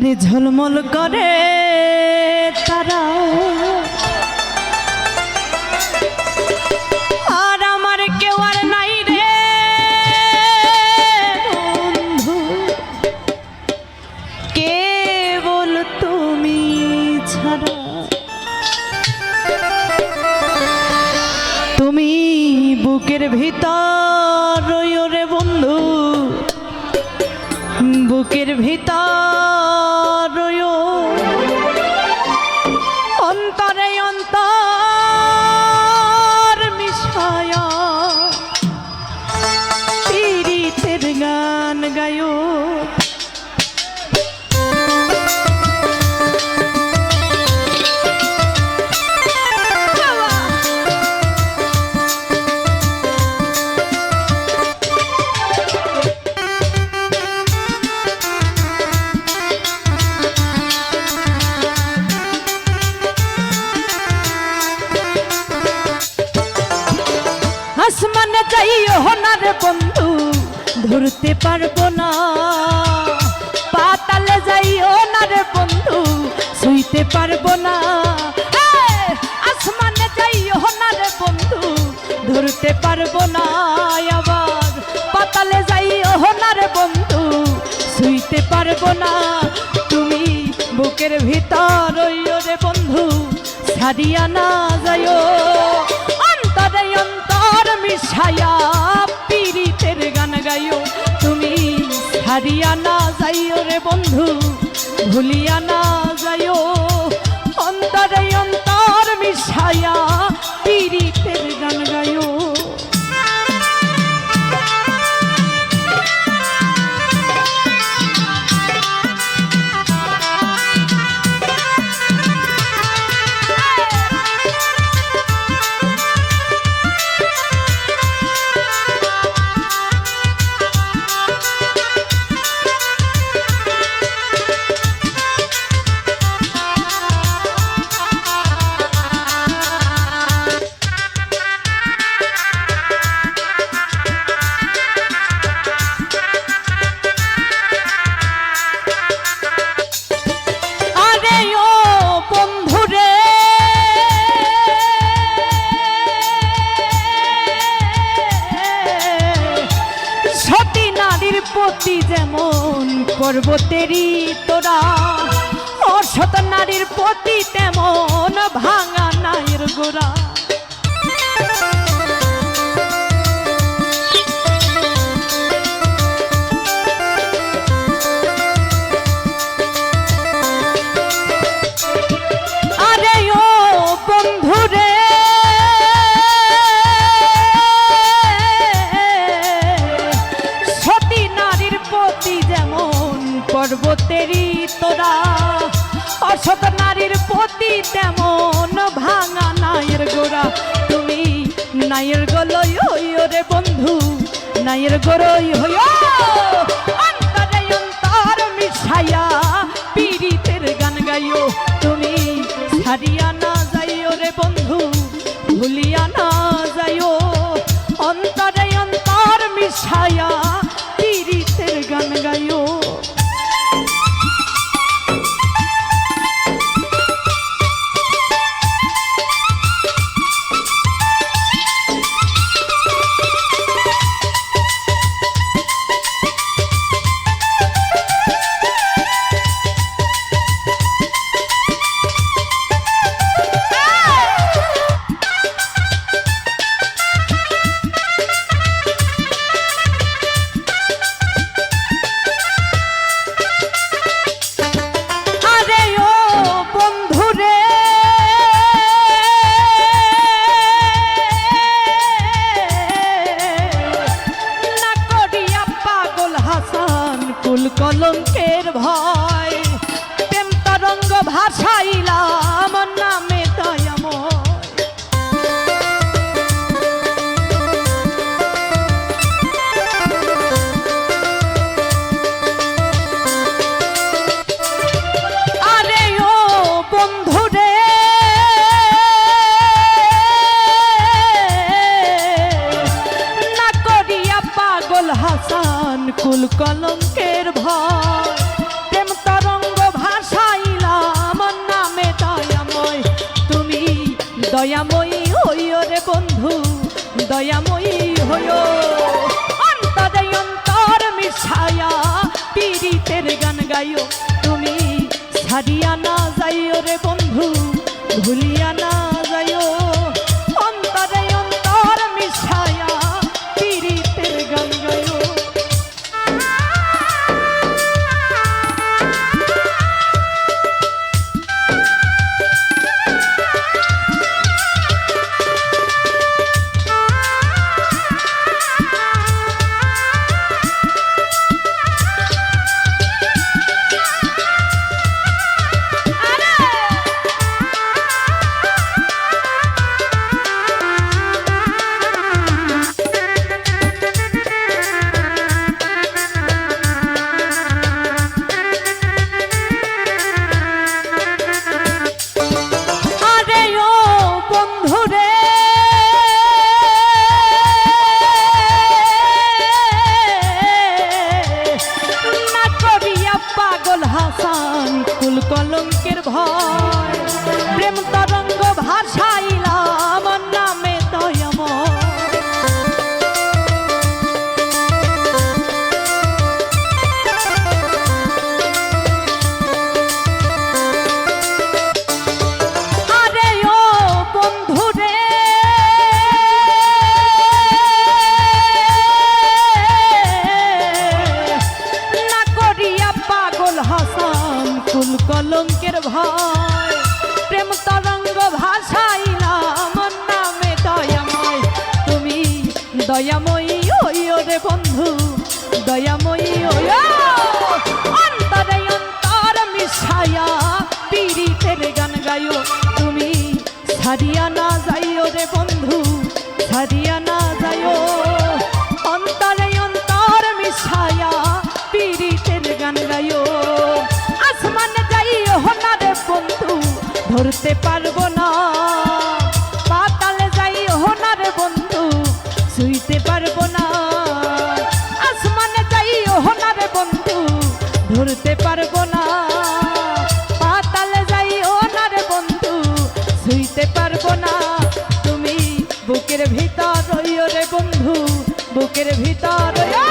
আরে ঝলমল করে তারা আর আমার কেউ আর নাই রে বন্ধু, কেবল তুমি ছাড়া। তুমি বুকের ভিতর রইও রে বন্ধু, বুকের ভিতর রইও, অন্তরে অন্তর মিশায়া পীড়িতের গান গায়ো। আসমানে যাইও না রে বন্ধু, ধরতে পারবো না। পাতালে যাইও না রে বন্ধু, ছুঁইতে পারবো না। আসমানে যাইও না রে বন্ধু, ধরতে পারবো না। আবার পাতালে যাইও না রে বন্ধু, ছুঁইতে পারবো না। তুমি বুকের ভিতর রইও রে বন্ধু, ছাড়িয়া না যাইও, অন্তরে অন্তর মিশায়া পীড়িতের গান গাইও। তুমি ছাড়িয়া না যাইও রে বন্ধু, ভুলিয়া না যাইও, অন্তরে অন্তর মিশায়া পীড়িতের গান গাইও। পতি যেমন পর্বতেরই তোরা, অসৎ নারীর পতি তেমন ভাঙা নাইর গোড়া। আরে ও বন্ধু রে, পর্বতেরই তোরা, অসৎ নারীর পতি তেমন ভাঙা নাইয়ের গোড়া। তুমি নাইয়ের গলই হইও রে বন্ধু, নাইয়ের গড়ই হইও, অন্তরে অন্তর মিশাইয়া পীড়িতের গান গাইও। তুমি ছাড়িয়া না যাইও রে বন্ধু, ভুলিয়া না যাইও, অন্তরে অন্তর মিশাইয়া পীড়িতের গান গাইও। কলঙ্কের ভয় প্রেম তরঙ্গ ভাসাইলাম নামে দয়াময়। আরে ও বন্ধু রে, না করিয়া পাগল হাসান কুল কলঙ্কের ভয়, প্রেম তরঙ্গ দয়াময়ী হইও রে বন্ধু দয়াময়ী হইও অন্তরে অন্তর মিশায়া পীড়িতের গান গাইও তুমি ছাড়িয়া না যাইও রে বন্ধু ভুলিয়া না যাইও অন্তরে অন্তর মিশায়া পীড়িতের গান গাইও কলঙ্কের ভয় প্রেম তরঙ্গ ভাসাইলাম নামে দয়াময় আরে ও বন্ধু রে না করিয়া পাগল হাসান কুল কলঙ্কের ভয় প্রেম তরঙ্গ ভাসাইলাম নামে দয়াময় তুমি দয়াময়ী হইও রে বন্ধু দয়াময়ী হইও অন্তরে অন্তর মিশায়া পীড়িতের গান গাইও তুমি ছাড়িয়া না যাইও রে বন্ধু ছাড়িয়া না যাইও অন্তরে অন্তর মিশায়া পীড়িতের গান গাইও আসমানে যাইও না রে বন্ধু ধরতে পারবো না পাতালে যাইও না রে বন্ধু ছুঁইতে পারবো না আসমানে যাইও না রে বন্ধু ধরতে পারবো না পাতালে যাইও না রে বন্ধু ছুঁইতে পারবো না তুমি বুকের ভিতর রইও রে বন্ধু বুকের ভিতর রইও